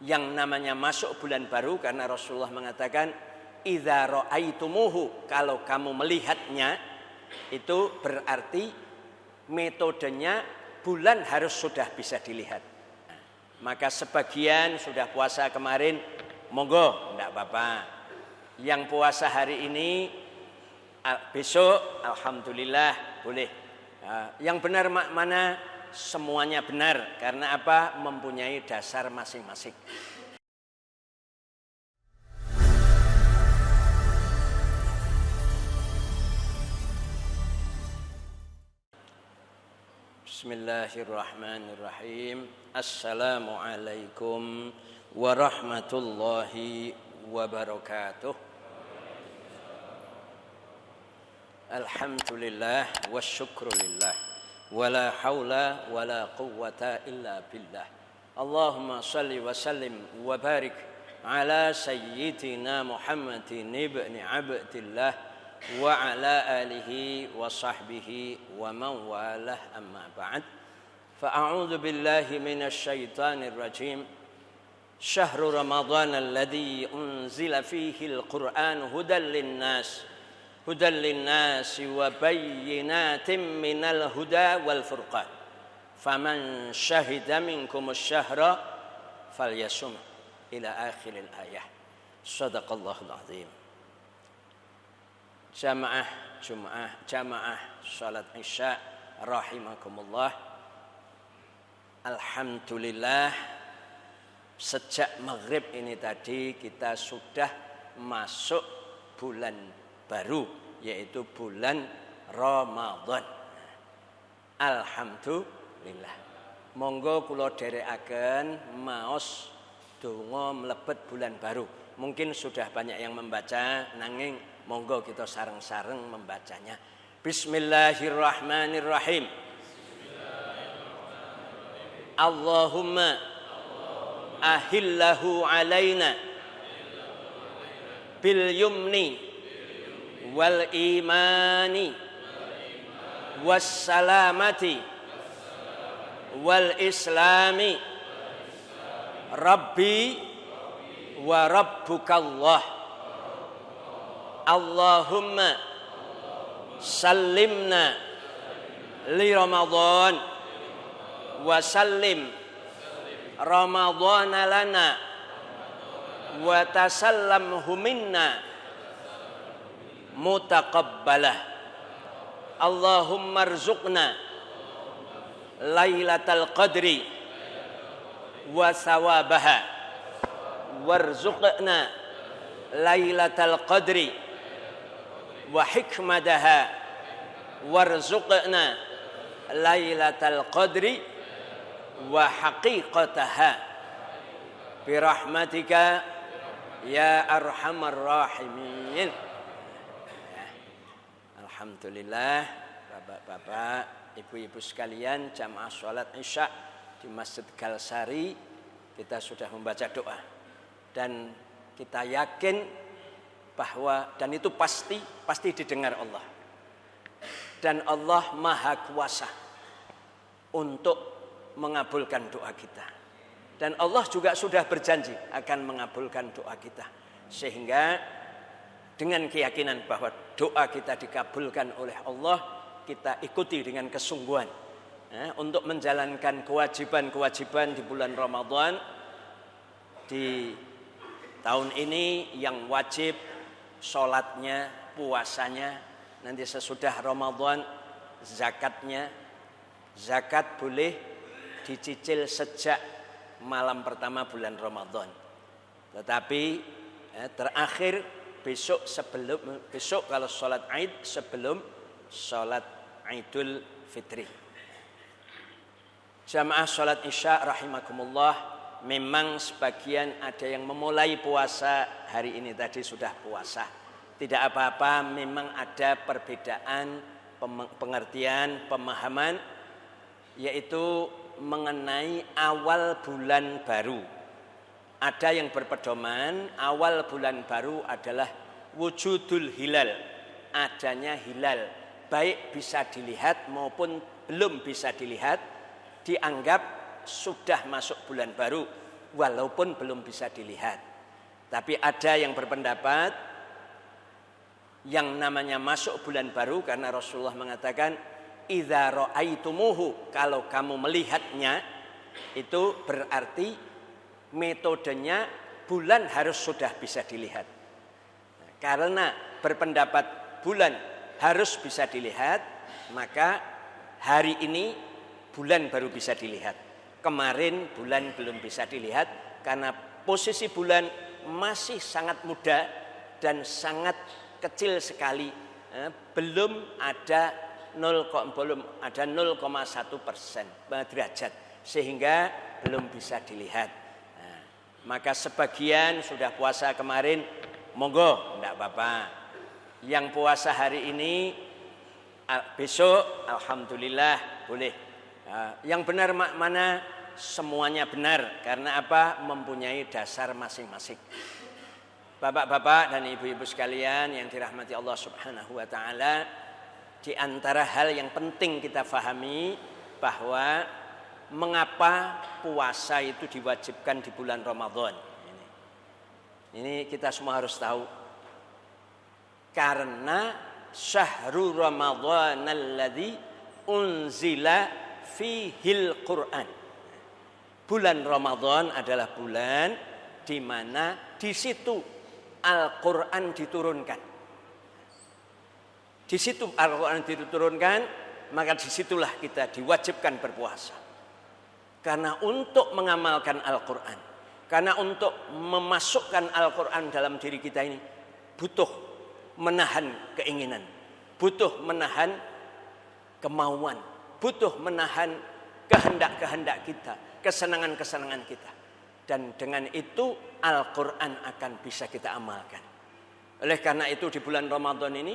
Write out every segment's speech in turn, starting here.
yang namanya masuk bulan baru karena Rasulullah mengatakan idza ra'aitumuhu, kalau kamu melihatnya itu berarti metodenya bulan harus sudah bisa dilihat. Maka sebagian sudah puasa kemarin, monggo, enggak apa-apa. Yang puasa hari ini, besok, alhamdulillah, boleh. Yang benar mana? Semuanya benar. Karena apa? Mempunyai dasar masing-masing. Bismillahirrahmanirrahim. Assalamualaikum warahmatullahi wabarakatuh. Alhamdulillah wassyukrulillah. Wala haula wala quwwata illa billah. Allahumma salli wa sallim wa barik ala sayyidina Muhammadin ibni Abdillah wa ala alihi wa sahbihi wa man walah, amma ba'd. Fa'a'udzu billahi minasy syaithanir rajim. Syahrul Ramadan alladzi unzila fihi al-Qur'an hudan lin-nas wa bayyinatin minal huda wal furqan. Faman syahida minkum asy-syahra falyasum ila akhiril ayah. Shadaqallahul azim. Jamaah salat Isya rahimakumullah. Alhamdulillah, sejak maghrib ini tadi kita sudah masuk bulan baru, yaitu bulan Ramadan. Alhamdulillah. Monggo kula dherekaken maos donga mlebet bulan baru. Mungkin sudah banyak yang membaca, nanging monggo kita sareng-sareng membacanya. Bismillahirrahmanirrahim. Allahumma ahillahu alaina bil yumni wal imani was salamati wal islami rabbi wa rabbukallah. Allahumma sallimna li Ramadan wa sallim Ramadana lana wa tasallamhu minna mutaqabbalah. Allahumma rzuqna lailatal qadri wa sawabaha warzuqna lailatal qadri wa hikmataha warzuqna lailatal qadri wa haqiqataha birahmatika ya arhamar rahimin. Alhamdulillah, bapak-bapak, ibu-ibu sekalian, jamaah sholat Isya di Masjid Galsari, kita sudah membaca doa dan kita yakin bahwa dan itu pasti didengar Allah, dan Allah Maha Kuasa untuk mengabulkan doa kita, dan Allah juga sudah berjanji akan mengabulkan doa kita, sehingga dengan keyakinan bahwa doa kita dikabulkan oleh Allah, kita ikuti dengan kesungguhan untuk menjalankan kewajiban-kewajiban di bulan Ramadan. Di tahun ini yang wajib sholatnya, puasanya, nanti sesudah Ramadan zakatnya. Zakat boleh dicicil sejak malam pertama bulan Ramadan, tetapi terakhir besok kalau sholat Aid, sebelum sholat Idul Fitri. Jamaah sholat Isya rahimakumullah, memang sebagian ada yang memulai puasa hari ini tadi sudah puasa. Tidak apa-apa, memang ada perbedaan pengertian, pemahaman, yaitu mengenai awal bulan baru. Ada yang berpedoman awal bulan baru adalah wujudul hilal, adanya hilal, baik bisa dilihat maupun belum bisa dilihat, dianggap sudah masuk bulan baru. walaupun belum bisa dilihat. Tapi ada yang berpendapat yang namanya masuk bulan baru karena Rasulullah mengatakan idza ra'aitumuhu, kalau kamu melihatnya itu berarti metodenya bulan harus sudah bisa dilihat. Karena berpendapat bulan harus bisa dilihat, maka hari ini bulan baru bisa dilihat. Kemarin bulan belum bisa dilihat karena posisi bulan masih sangat muda dan sangat kecil sekali, belum ada 0,1% derajat, sehingga belum bisa dilihat. Nah, maka sebagian sudah puasa kemarin, monggo, enggak apa-apa. Yang puasa hari ini, besok, alhamdulillah boleh. Yang benar mana? Semuanya benar. Karena apa? Mempunyai dasar masing-masing. Bapak-bapak dan ibu-ibu sekalian yang dirahmati Allah Subhanahu wa taala, di antara hal yang penting kita fahami bahwa mengapa puasa itu diwajibkan di bulan Ramadan. Ini kita semua harus tahu. Karena syahrul Ramadan alladzi unzila fihil Quran. Bulan Ramadan adalah bulan di mana di situ Al-Quran diturunkan. Di situ Al-Quran diturunkan, maka disitulah kita diwajibkan berpuasa. Karena untuk mengamalkan Al-Quran, karena untuk memasukkan Al-Quran dalam diri kita ini butuh menahan keinginan, butuh menahan kemauan, butuh menahan kehendak-kehendak kita, kesenangan-kesenangan kita. Dan dengan itu Al-Quran akan bisa kita amalkan. Oleh karena itu di bulan Ramadan ini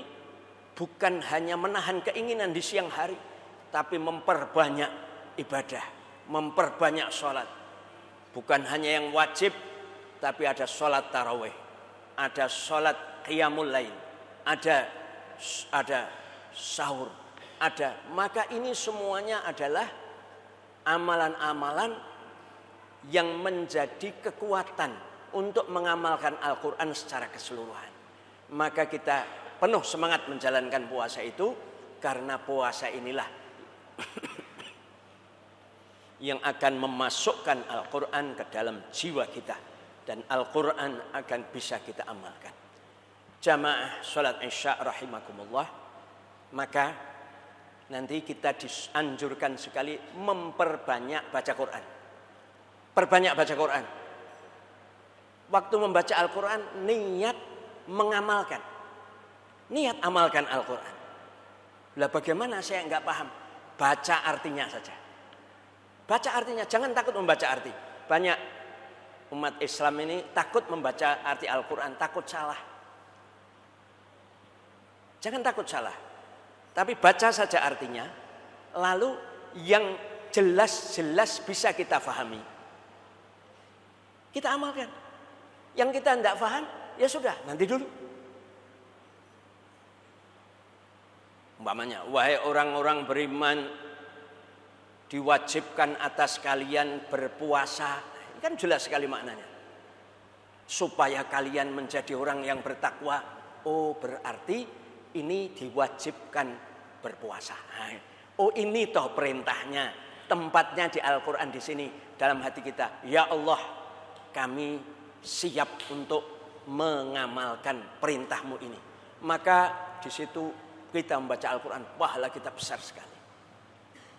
bukan hanya menahan keinginan di siang hari, tapi memperbanyak ibadah, memperbanyak sholat. Bukan hanya yang wajib, tapi ada sholat tarawih, ada sholat qiyamul lail, ada sahur, ada. Maka ini semuanya adalah amalan-amalan yang menjadi kekuatan untuk mengamalkan Al-Quran secara keseluruhan. Maka kita penuh semangat menjalankan puasa itu, karena puasa inilah yang akan memasukkan Al-Quran ke dalam jiwa kita, dan Al-Quran akan bisa kita amalkan. Jamaah salat Isya rahimakumullah, maka nanti kita dianjurkan sekali memperbanyak baca Quran. Perbanyak baca Quran. Waktu membaca Al-Quran, niat mengamalkan. Niat amalkan Al-Quran. Lah bagaimana saya enggak paham? Baca artinya saja. Baca artinya, jangan takut membaca arti. Banyak umat Islam ini takut membaca arti Al-Quran, takut salah. Jangan takut salah. Tapi baca saja artinya, lalu yang jelas-jelas bisa kita fahami, kita amalkan. Yang kita tidak paham, ya sudah, nanti dulu. Umpamanya, wahai orang-orang beriman, diwajibkan atas kalian berpuasa. Ini kan jelas sekali maknanya. Supaya kalian menjadi orang yang bertakwa. Oh, berarti ini diwajibkan berpuasa. Oh, ini toh perintahnya. Tempatnya di Al-Quran di sini, dalam hati kita. Ya Allah, kami siap untuk mengamalkan perintahmu ini. Maka di situ kita membaca Al-Quran, pahala kita besar sekali.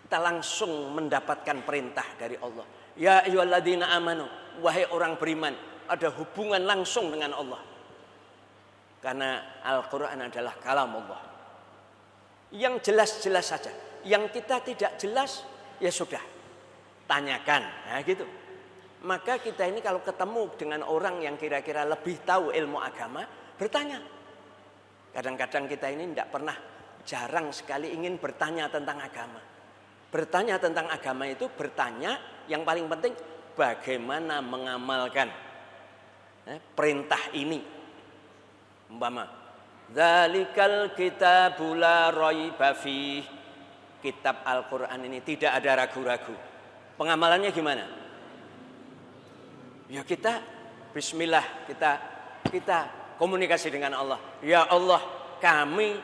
Kita langsung mendapatkan perintah dari Allah. Ya ayyuhalladzina amanu, wahai orang beriman, ada hubungan langsung dengan Allah. Karena Al-Quran adalah kalam Allah. Yang jelas-jelas saja. Yang kita tidak jelas, ya sudah, tanyakan. Nah gitu. Maka kita ini kalau ketemu dengan orang yang kira-kira lebih tahu ilmu agama, bertanya. Kadang-kadang kita ini jarang sekali ingin bertanya tentang agama. Bertanya tentang agama itu bertanya, yang paling penting bagaimana mengamalkan perintah ini. Umpama, dzalikal kitabul la raiba fih. Kitab Al-Quran ini tidak ada ragu-ragu. Pengamalannya gimana? Ya kita bismillah, kita komunikasi dengan Allah. Ya Allah, kami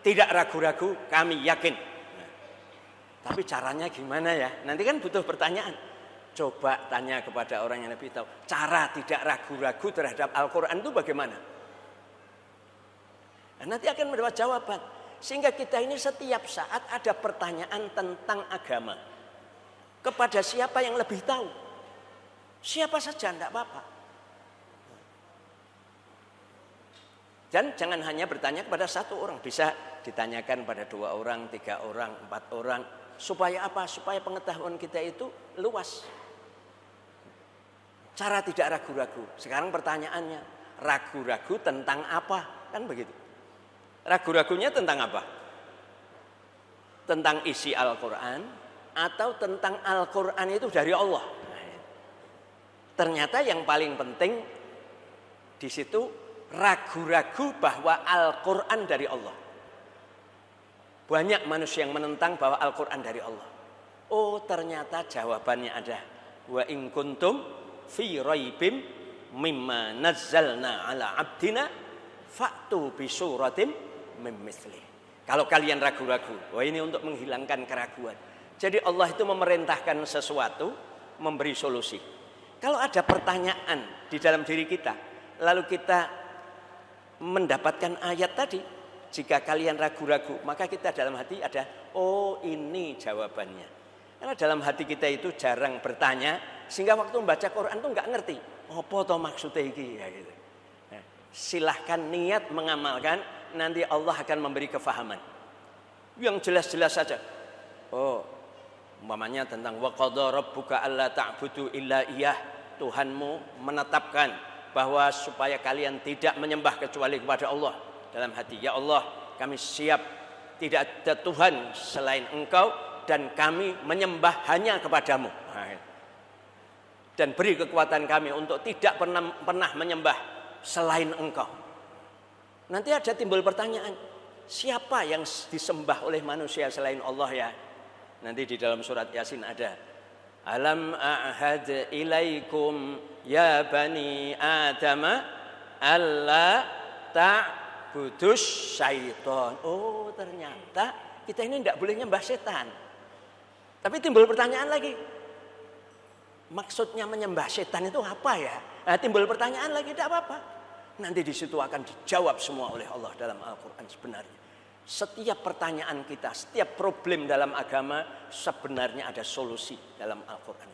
tidak ragu-ragu, kami yakin. Nah, tapi caranya gimana ya? Nanti kan butuh pertanyaan. Coba tanya kepada orang yang lebih tahu. Cara tidak ragu-ragu terhadap Al-Quran itu bagaimana? Nah, nanti akan mendapat jawaban. Sehingga kita ini setiap saat ada pertanyaan tentang agama. Kepada siapa yang lebih tahu? Siapa saja, tidak apa-apa. Dan jangan hanya bertanya kepada satu orang. Bisa ditanyakan pada 2 orang, 3 orang, 4 orang. Supaya apa? Supaya pengetahuan kita itu luas. Cara tidak ragu-ragu. Sekarang pertanyaannya, ragu-ragu tentang apa? Kan begitu. Ragu-ragunya tentang apa? Tentang isi Al-Quran atau tentang Al-Quran itu dari Allah? Ternyata yang paling penting di situ ragu-ragu bahwa Al-Quran dari Allah. Banyak manusia yang menentang bahwa Al-Quran dari Allah. Oh, ternyata jawabannya ada. Wa in kuntum fi raibim mimma nazzalna ala abdina fa'tu bi suratim mim mithlih. Kalau kalian ragu-ragu, wah ini untuk menghilangkan keraguan. Jadi Allah itu memerintahkan sesuatu, memberi solusi. Kalau ada pertanyaan di dalam diri kita, lalu kita mendapatkan ayat tadi, jika kalian ragu-ragu, maka kita dalam hati ada, oh ini jawabannya. Karena dalam hati kita itu jarang bertanya, sehingga waktu membaca Quran itu nggak ngerti, apa toh maksudnya ini, ya gitu. Nah, silahkan niat mengamalkan, nanti Allah akan memberi kefahaman. Yang jelas-jelas saja. Oh, umpamanya tentang wa qadha rabbuka alla ta'budu illa iyyah. Tuhanmu menetapkan bahwa supaya kalian tidak menyembah kecuali kepada Allah. Dalam hati, ya Allah, kami siap tidak ada Tuhan selain Engkau dan kami menyembah hanya kepadamu. Dan beri kekuatan kami untuk tidak pernah menyembah selain Engkau. Nanti ada timbul pertanyaan, siapa yang disembah oleh manusia selain Allah ya? Nanti di dalam surat Yasin ada, alam a'had ilaikum ya bani adama alla ta'budus syaiton. Oh, ternyata kita ini tidak boleh nyembah setan. Tapi timbul pertanyaan lagi, maksudnya menyembah setan itu apa ya? Nah, timbul pertanyaan lagi, tidak apa-apa. Nanti di situ akan dijawab semua oleh Allah dalam Al-Quran sebenarnya. Setiap pertanyaan kita, setiap problem dalam agama sebenarnya ada solusi dalam Al-Quran.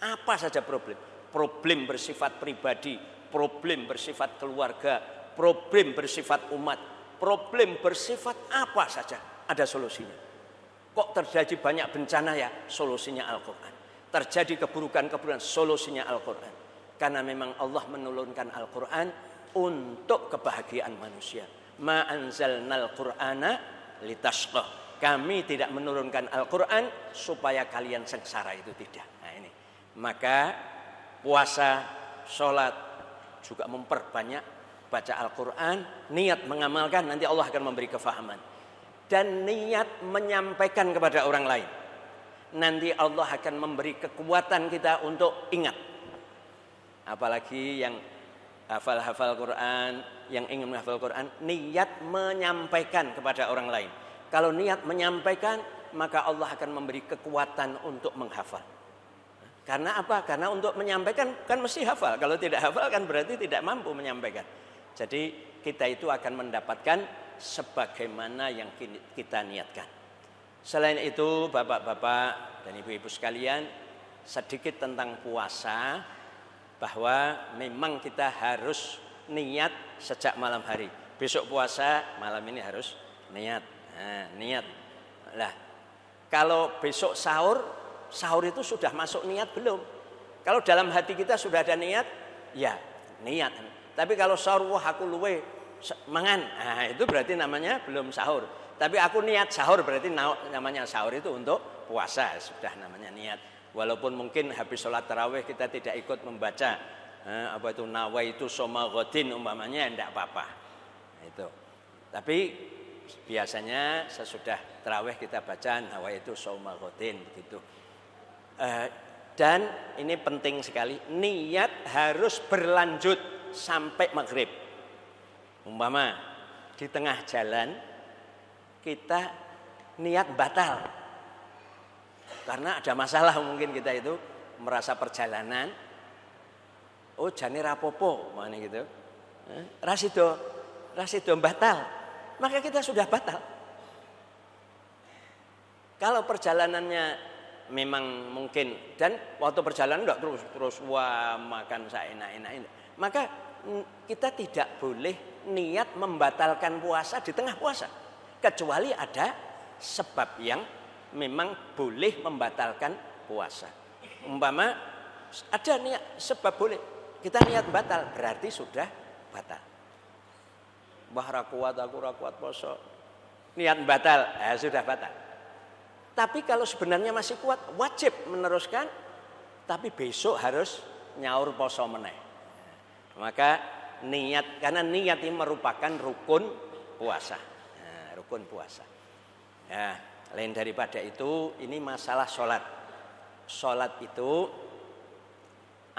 Apa saja problem? Problem bersifat pribadi, problem bersifat keluarga, problem bersifat umat, problem bersifat apa saja ada solusinya. Kok terjadi banyak bencana ya? Solusinya Al-Quran. Terjadi keburukan-keburukan, solusinya Al-Quran. Karena memang Allah menurunkan Al-Quran untuk kebahagiaan manusia. Ma anzalnal Qur'ana litashqa. Kami tidak menurunkan Al-Quran supaya kalian sengsara, itu tidak. Nah ini. Maka puasa, sholat juga memperbanyak baca Al-Quran, niat mengamalkan, nanti Allah akan memberi kefahaman. Dan niat menyampaikan kepada orang lain, nanti Allah akan memberi kekuatan kita untuk ingat. Apalagi yang hafal Quran, yang ingin menghafal Quran, niat menyampaikan kepada orang lain. Kalau niat menyampaikan, maka Allah akan memberi kekuatan untuk menghafal. Karena apa? Karena untuk menyampaikan kan mesti hafal. Kalau tidak hafal kan berarti tidak mampu menyampaikan. Jadi kita itu akan mendapatkan sebagaimana yang kita niatkan. Selain itu, bapak-bapak dan ibu-ibu sekalian, sedikit tentang puasa, bahwa memang kita harus niat sejak malam hari. Besok puasa, malam ini harus niat. Nah, niat. Lah, kalau besok sahur itu sudah masuk niat belum? Kalau dalam hati kita sudah ada niat, ya niat. Tapi kalau sahur, wah aku luwe mangan, nah itu berarti namanya belum sahur. Tapi aku niat sahur, berarti namanya sahur itu untuk puasa, sudah namanya niat. Walaupun mungkin habis sholat tarawih kita tidak ikut membaca apa itu nawaitu soma ghodin umpamanya, tidak apa-apa. Itu. Tapi biasanya sesudah tarawih kita baca nawaitu soma ghodin begitu. Dan ini penting sekali, niat harus berlanjut sampai maghrib. Umpama di tengah jalan kita niat batal karena ada masalah, mungkin kita itu merasa perjalanan, oh jane rapopo, mana gitu, rasido batal, maka kita sudah batal. Kalau perjalanannya memang mungkin, dan waktu perjalanan enggak terus wah makan seenak-enak, maka kita tidak boleh niat membatalkan puasa di tengah puasa, kecuali ada sebab yang memang boleh membatalkan puasa. Umpama ada niat sebab boleh, kita niat batal berarti sudah batal. Wah aku rakuat poso, niat batal, sudah batal. Tapi kalau sebenarnya masih kuat, wajib meneruskan, tapi besok harus nyaur poso meneh. Maka niat, karena niat ini merupakan rukun puasa. Nah, rukun puasa. Ya, lain daripada itu, ini masalah sholat. Sholat itu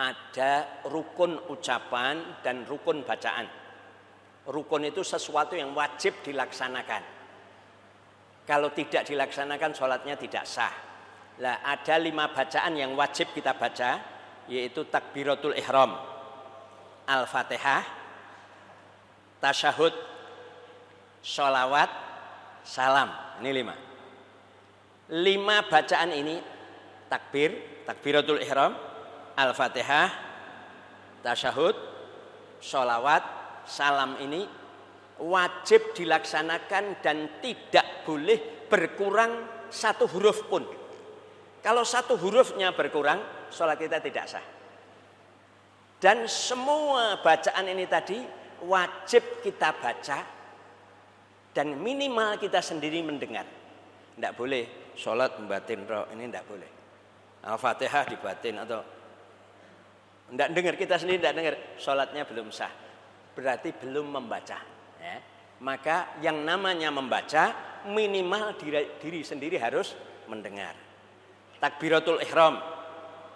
ada rukun ucapan dan rukun bacaan. Rukun itu sesuatu yang wajib dilaksanakan. Kalau tidak dilaksanakan sholatnya tidak sah. Lah ada 5 bacaan yang wajib kita baca, yaitu takbiratul ihram, al-fatihah, tasyahud, sholawat, salam. Ini 5. 5 bacaan ini takbiratul ihram, al-fatihah, tasyahud, sholawat, salam ini wajib dilaksanakan dan tidak boleh berkurang 1 huruf pun. Kalau 1 hurufnya berkurang, sholat kita tidak sah. Dan semua bacaan ini tadi wajib kita baca dan minimal kita sendiri mendengar. Tidak boleh sholat membatin roh, ini tidak boleh. Al-Fatihah dibatin atau tidak dengar, kita sendiri tidak dengar, sholatnya belum sah. Berarti belum membaca. Ya. Maka yang namanya membaca minimal diri sendiri harus mendengar. Takbiratul ihram.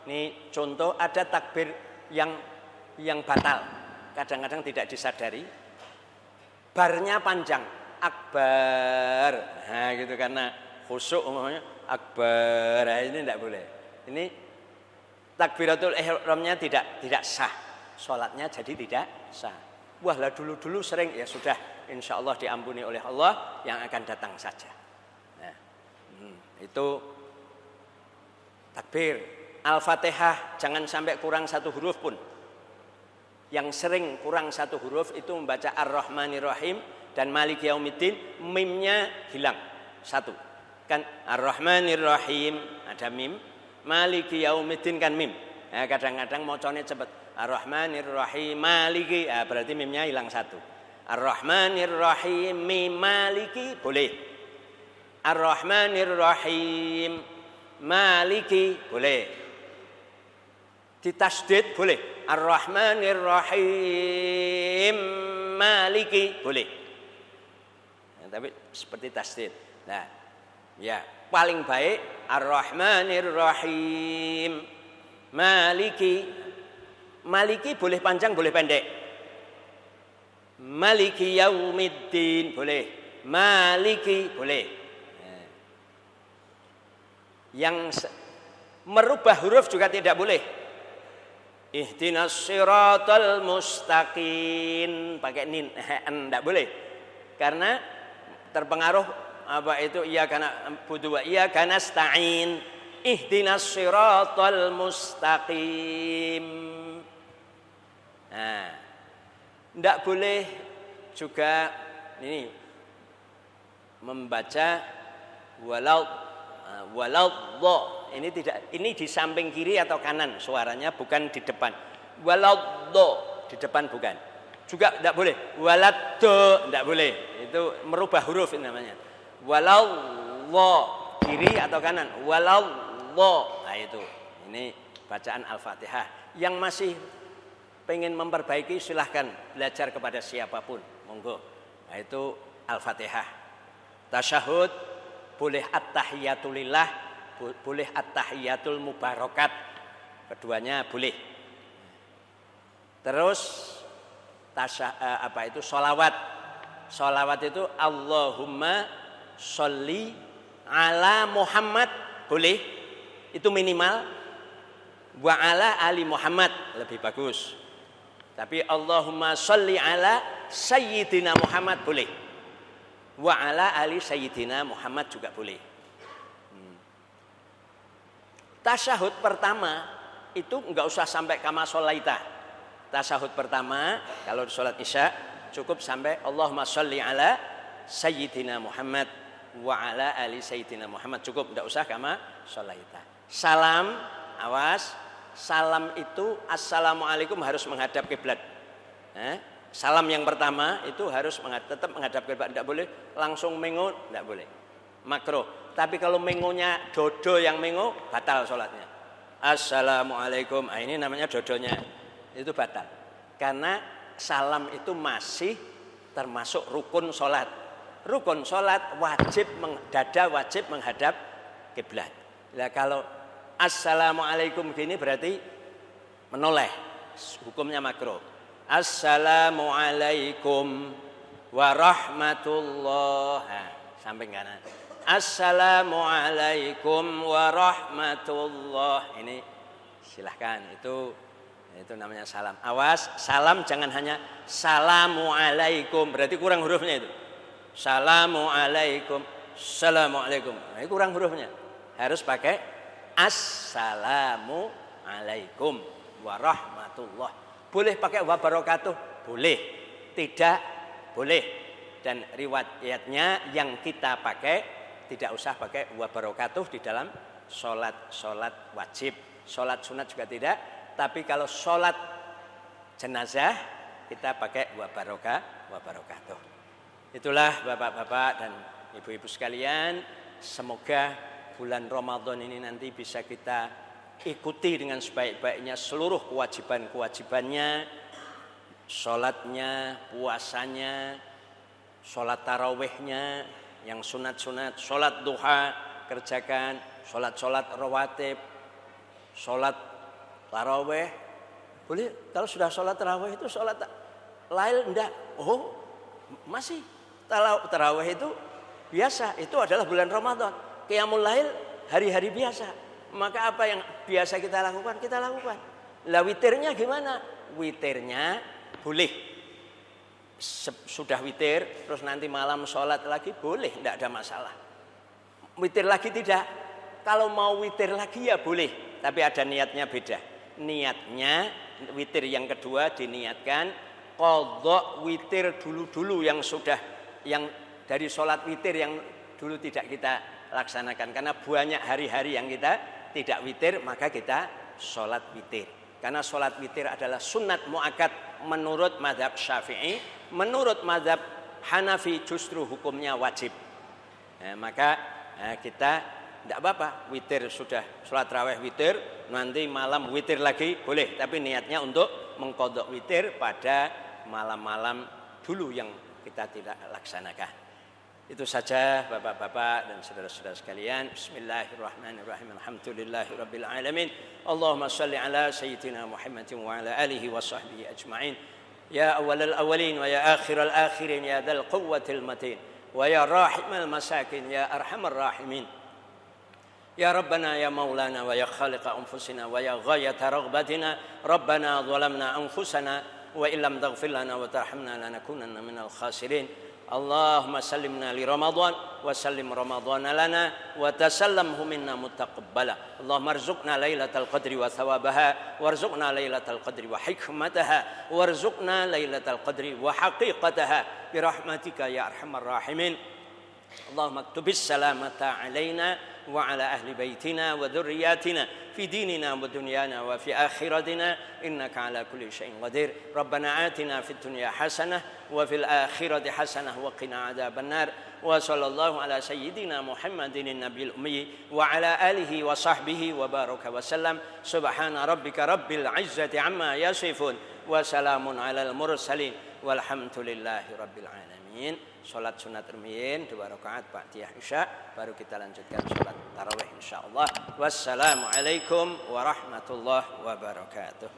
Ini contoh, ada takbir yang batal. Kadang-kadang tidak disadari. Barnya panjang, akbar. Nah, gitu karena khusyuk umumnya akbar. Nah, ini tidak boleh. Ini takbiratul ihramnya tidak sah. Sholatnya jadi tidak sah. Wah lah dulu sering, ya sudah, insya Allah diampuni oleh Allah, yang akan datang saja. Nah, itu takbir. Al-Fatihah jangan sampai kurang 1 huruf pun. Yang sering kurang 1 huruf itu membaca Ar-Rahmanir-Rahim dan Maliki Yaumiddin, mimnya hilang 1. Kan Ar-Rahmanir-Rahim ada mim, Maliki Yaumiddin kan mim. Nah, kadang-kadang mocone cepat. Ar-Rahmanir-Rahim Maliki, berarti mimnya hilang 1. Ar-Rahmanir-Rahim mim Maliki boleh. Ar-Rahmanir-Rahim Maliki boleh. Ditasdid boleh. Ar-Rahmanir-Rahim Maliki boleh. Nah, tapi seperti tasdid. Nah, ya paling baik Ar-Rahmanir-Rahim Maliki boleh panjang, boleh pendek. Maliki Yaumiddin boleh. Maliki boleh. Yang merubah huruf juga tidak boleh. Ihdinas siratal mustaqim pakai nin, tidak boleh. Karena terpengaruh apa itu iyyaka na'budu wa iyyaka nasta'in. Ihdinas siratal mustaqim. Nah, tidak boleh juga ini membaca walau ini tidak, ini di samping kiri atau kanan suaranya, bukan di depan. Walau di depan bukan. Juga tidak boleh. Waladdo tidak boleh. Itu merubah huruf ini namanya. Walau kiri atau kanan. Walau nah itu. Ini bacaan Al-Fatihah. Yang masih pengen memperbaiki silahkan belajar kepada siapapun, monggo. Nah, itu Al-Fatihah. Tasyahud boleh at-tahiyatulillah, boleh at-tahiyatul mubarakat. keduanya boleh. Terus sholawat. Sholawat itu Allahumma sholli ala Muhammad boleh, itu minimal. Wa ala ali Muhammad lebih bagus. Tapi Allahumma sholli ala Sayyidina Muhammad boleh. Wa ala ali Sayyidina Muhammad juga boleh. Tasyahud pertama itu enggak usah sampai kama sholaita. Tasyahud pertama kalau di sholat isya cukup sampai Allahumma sholli ala Sayyidina Muhammad wa ala ali Sayyidina Muhammad, cukup, enggak usah kama sholaita. Salam, awas, salam itu assalamualaikum harus menghadap kiblat. Salam yang pertama itu harus tetap menghadap kiblat, enggak boleh langsung mengo, enggak boleh. Makruh. Tapi kalau mengonya dodo yang mengo, batal sholatnya. Assalamualaikum, ini namanya dodonya, itu batal. Karena salam itu masih termasuk rukun sholat. Rukun sholat wajib, dada wajib menghadap kiblat. Nah kalau assalamualaikum gini berarti menoleh, hukumnya makruh. Assalamualaikum warahmatullahi, sampai kanan. Assalamualaikum warahmatullahi. Ini silahkan, itu namanya salam. Awas, salam jangan hanya salamualaikum, berarti kurang hurufnya itu. Salamualaikum, assalamualaikum, ini kurang hurufnya. Harus pakai assalamualaikum warahmatullahi. Boleh pakai wabarakatuh? Boleh. Tidak boleh. Dan riwayatnya yang kita pakai tidak usah pakai wabarakatuh di dalam sholat wajib. Sholat sunat juga tidak. Tapi kalau sholat jenazah kita pakai wabarakatuh. Itulah bapak-bapak dan ibu-ibu sekalian, semoga bulan Ramadan ini nanti bisa kita ikuti dengan sebaik-baiknya seluruh kewajiban-kewajibannya, sholatnya, puasanya, sholat tarawihnya, yang sunat-sunat, sholat duha kerjakan, sholat rawatib, sholat tarawih. Boleh, kalau sudah sholat tarawih itu sholat lail enggak? Oh, masih. Tarawih itu biasa, itu adalah bulan Ramadan. Qiyamul lail hari-hari biasa. Maka apa yang biasa kita lakukan, kita lakukan. Lah witirnya gimana? Witirnya boleh. Sudah witir, terus nanti malam sholat lagi boleh, tidak ada masalah. Witir lagi tidak. Kalau mau witir lagi ya boleh, tapi ada niatnya beda. Niatnya witir yang kedua diniatkan qadha witir dulu-dulu yang dari sholat witir yang dulu tidak kita laksanakan. Karena banyak hari-hari yang kita tidak witir, maka kita sholat witir. Karena sholat witir adalah sunat muakkad menurut mazhab Syafi'i, menurut mazhab Hanafi justru hukumnya wajib. Maka kita tidak apa-apa, witir sudah, sholat raweh witir, nanti malam witir lagi boleh, tapi niatnya untuk mengqadha witir pada malam-malam dulu yang kita tidak laksanakan. Itu saja bapak-bapak dan saudara-saudara sekalian. Bismillahirrahmanirrahim. Alhamdulillahirabbil alamin. Allahumma shalli ala sayyidina Muhammadin wa ala alihi wa sahbihi ajma'in. Ya awwalal awwalin wa ya akhiral akhirin ya dzal quwwatil matin wa ya rahimal masakin ya arhamar rahimin. Ya Rabbana ya Maulana wa ya khaliqa anfusina wa ya ghayata raghbatina. Rabbana zalamna anfusana wa illam taghfir lana wa tarhamna lanakunanna minal khasirin. Allahumma sallimna li Ramadan wa sallim Ramadana lana wa tasallamhu minna mutaqabbala. Allahumma arzuqna lailatal qadri wa thawabaha warzuqna lailatal qadri wa hikmataha warzuqna lailatal qadri wa haqiqataha birahmatika ya arhamar rahimin. Allahumma aktubis salamata alaina wa ala ahli baitina wa dhurriyyatina fi dinina wa dunyana wa fi akhiratina innaka ala kulli syai'in qadir. Rabbana atina fid dunya hasanah wa fil akhirati hasanah wa qina adzabannar. Wa sallallahu ala sayyidina Muhammadin nabiyil ummi wa ala alihi wa sahbihi wa baraka wa sallam. Subhana rabbika rabbil izzati amma yasifun wa salamun alal mursalin walhamdulillahi rabbil alamin. Salat sunat rumiyin 2 rakaat ba'diyah isya, baru kita lanjutkan salat tarawih insyaallah. Wassalamualaikum Assalamualaikum warahmatullahi wabarakatuh.